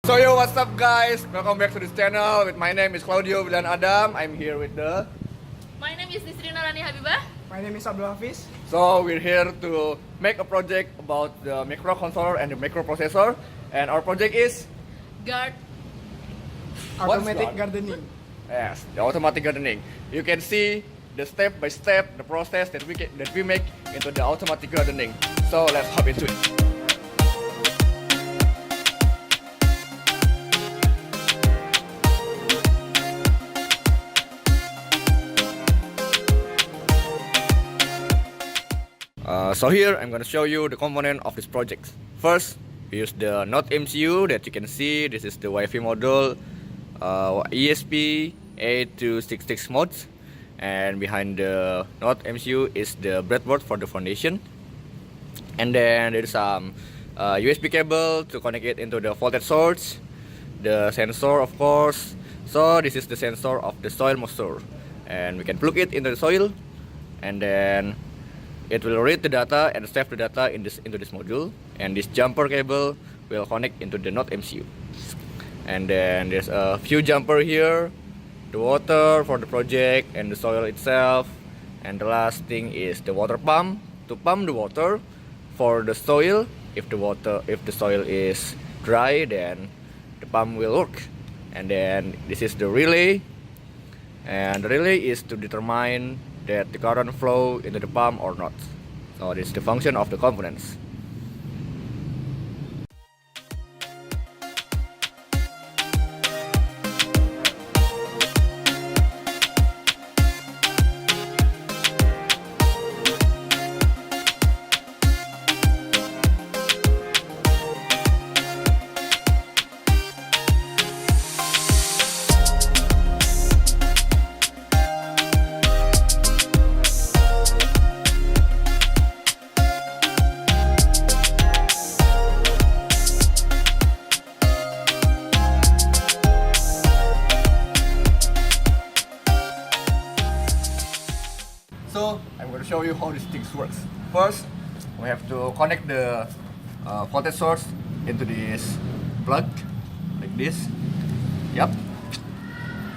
So yo, what's up guys? Welcome back to this channel. With my name is Claudio Bryllian Adam. I'm here with the... My name is Nisrina, Rania, Habibah. My name is Abdul Hafis. So we're here to make a project about the microcontroller and the microprocessor. And our project is... Gart. Automatic Gart? gardening. Yes, the automatic gardening. You can see the step by step, the process that we make into the automatic gardening. So let's hop into it. So here I'm gonna show you the component of this project. First, we use the Node MCU that you can see. This is the Wi-Fi module, ESP8266 modes, and behind the Node MCU is the breadboard for the foundation. And then there's some USB cable to connect it into the voltage source, the sensor of course. So this is the sensor of the soil moisture, and we can plug it into the soil, and then it will read the data and save the data into this module, and this jumper cable will connect into the Node MCU. And then there's a few jumper here, the water for the project and the soil itself, and the last thing is the water pump to pump the water for the soil. If the soil is dry, then the pump will work. And then this is the relay, and the relay is to determine that the current flow into the pump or not. So this is the function of the components. So I'm going to show you how this thing works. First, we have to connect the voltage source into this plug, like this. Yep.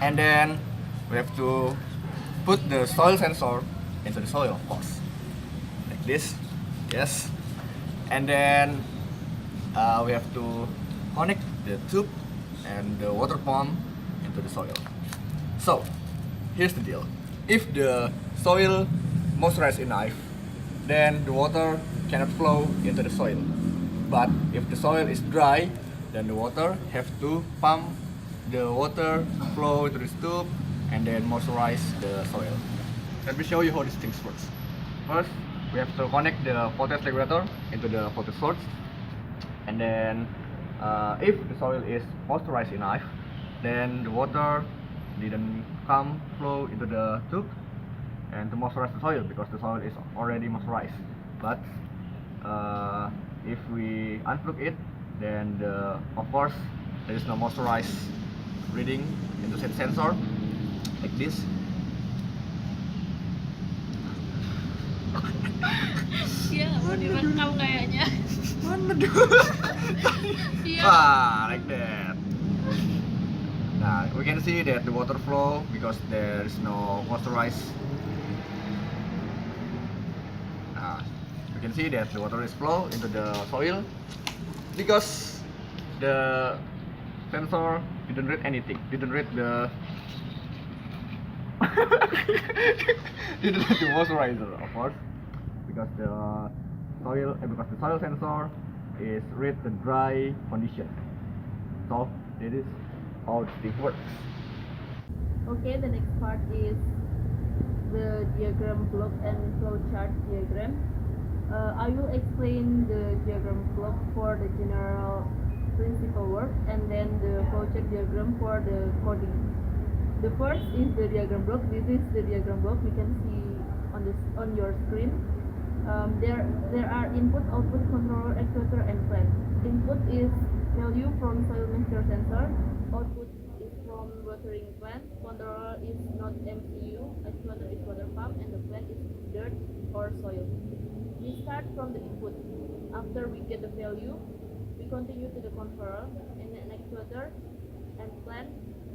And then we have to put the soil sensor into the soil, of course, like this. Yes. And then we have to connect the tube and the water pump into the soil. So here's the deal. If the soil moisturized enough, then the water cannot flow into the soil. But if the soil is dry, then the water have to pump the water flow into this tube and then moisturize the soil. Let me show you how this thing works. First, we have to connect the voltage regulator into the voltage source, and then if the soil is moisturized enough, then the water didn't flow into the tube and to moisturize the soil because the soil is already moisturized. But if we unplug it, then of course there is no moisturized reading into the sensor, like this. Iya, nggak mau direkam kayaknya. Mana dulu? Iya. Like that. Now we can see that the water flow because there is no moisturized. You can see that the water is flow into the soil because the sensor didn't read anything, didn't read the moisturizer, of course, because the soil sensor is read the dry condition. So it is how this works. Okay, the next part is the diagram block and flowchart diagram. I will explain the diagram block for the general principle work and then the flowchart diagram for the coding. The first is the diagram block. This is the diagram block you can see on your screen. There are input, output, controller, actuator, and plant. Input is value from soil moisture sensor. Output is from watering plant. Controller is Node MCU. Actuator is water pump, and the plant is dirt or soil. We start from the input. After we get the value, we continue to the controller, and then actuator sensor and plan,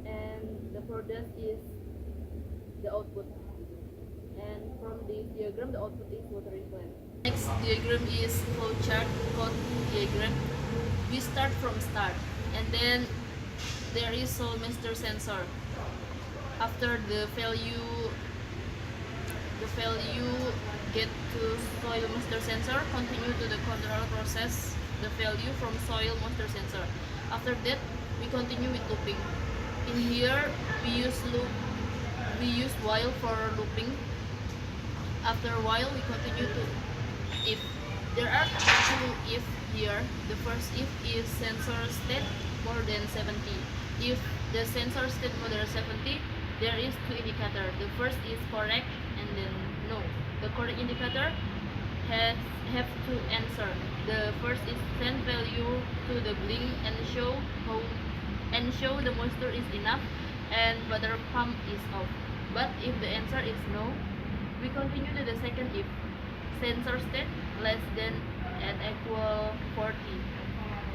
and the product is the output. And from this diagram, the output is watering plant. Next diagram is flowchart code diagram. We start from start, and then there is soil moisture sensor. After the value get to soil moisture sensor, continue to the control process the value from soil moisture sensor. After that, we continue with looping. In here, we use while for looping. After while, we continue to if. There are two if here. The first if is sensor state more than 70. If the sensor state more than 70, there is two indicator. The first is correct and then no. The correct indicator have to answer. The first is send value to the blink and show the moisture is enough and water pump is off. But if the answer is no, we continue to the second if. Sensor state less than and equal 40.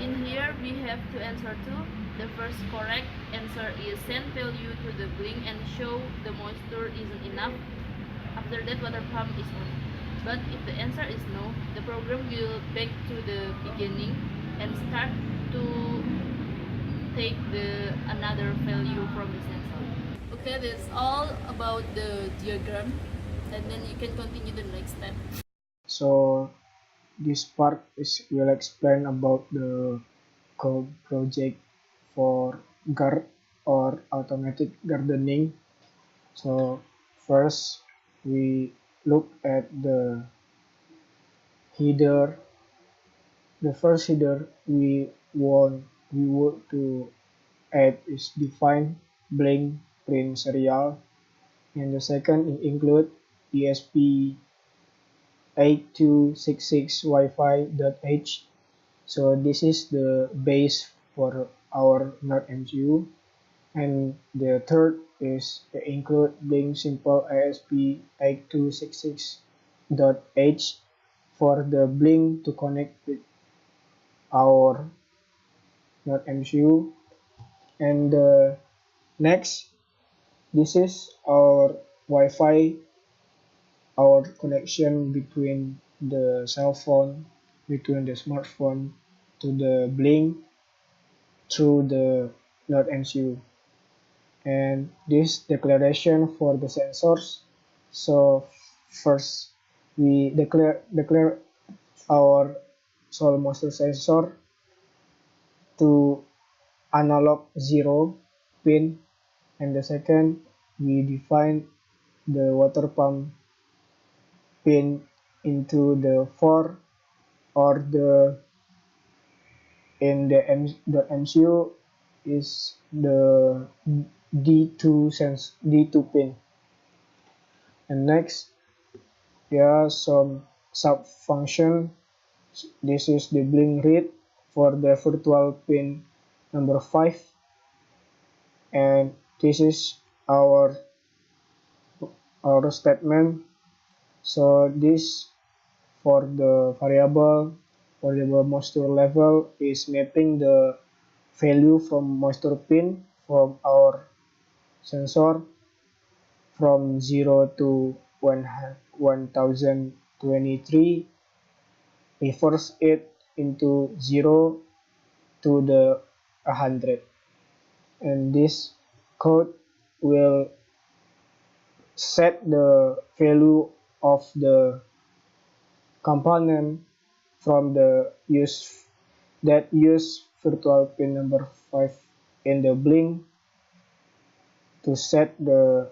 In here we have to answer two. The first correct answer is send value to the blink and show the moisture isn't enough. After that, water pump is on. But if the answer is no, the program will back to the beginning and start to take the another value from the sensor. Okay, that's all about the diagram, and then you can continue the next step. So this part will explain about the code project for Gart or automatic gardening. So first we look at the header. The first header we want to add is define blink print serial, and the second include ESP 8266 Wi-Fi.h. So this is the base for our Node MCU, and the third is include blink simple ASP 8266.h for the blink to connect with our Node MCU. And next, this is our Wi-Fi, our connection between the cell phone, between the smartphone to the blink through the Node MCU. And this declaration for the sensors. So first we declare our soil moisture sensor to analog 0 pin, and the second we define the water pump pin into the 4 or the MCU is the D2 pin. And next, there are some sub function. This is the blink read for the virtual pin number 5, and this is our statement. So this for the variable moisture level is mapping the value from moisture pin from our sensor from 0 to 1023, reverse it into 0 to the 100, and this code will set the value of the component from the use virtual pin number 5 in the blink to set the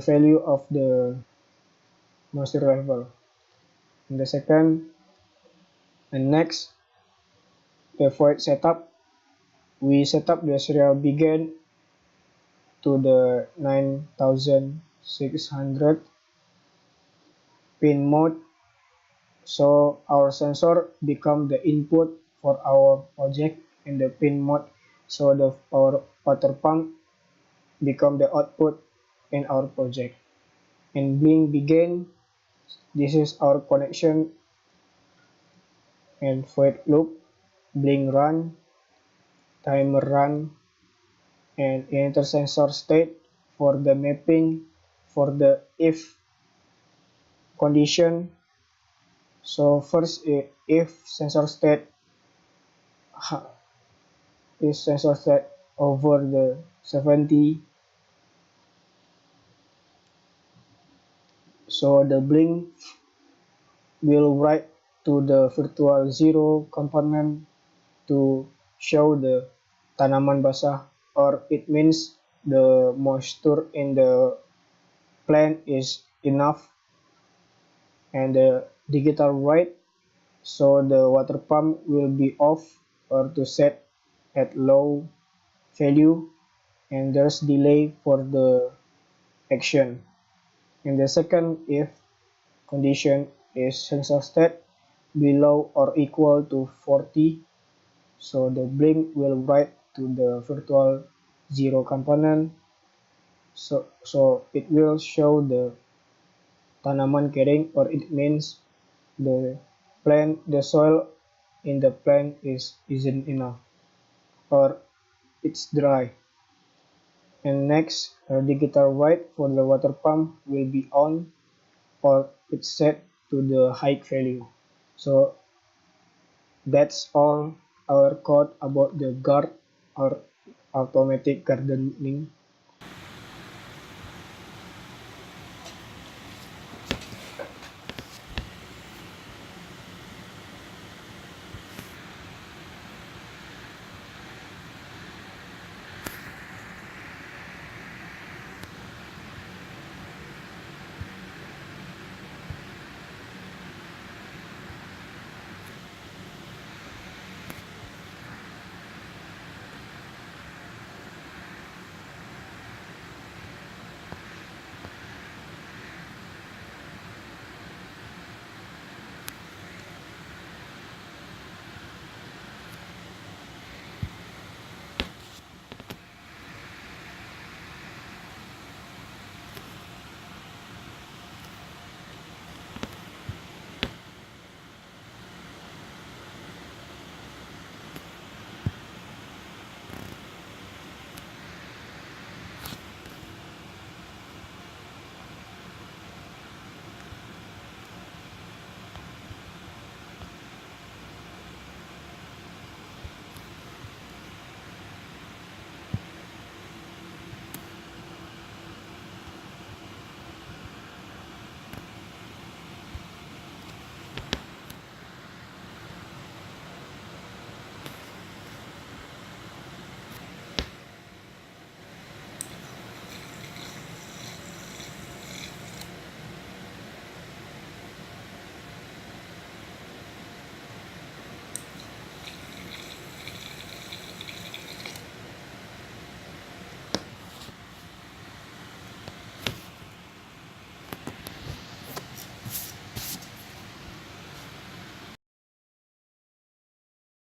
value of the moisture level. And the second and next, the void setup, we set up the serial begin to the 9600 pin mode, so our sensor become the input for our project in the pin mode, so our water pump become the output in our project. And blink begin, this is our connection, and void loop blink run, timer run, and enter sensor state for the mapping for the if condition. So first, if sensor state is sensor state over the 70, so the blink will write to the virtual zero component to show the tanaman basah, or it means the moisture in the plant is enough, and the digital write, so the water pump will be off or to set at low value, and there's delay for the action. And the second if condition is sensor state below or equal to 40, so the blink will write to the virtual zero component, so it will show the tanaman kering, or it means the soil in the plant isn't enough, or it's dry. And next, digital write for the water pump will be on, or it's set to the high value. So that's all our code about the Gart, or automatic gardening.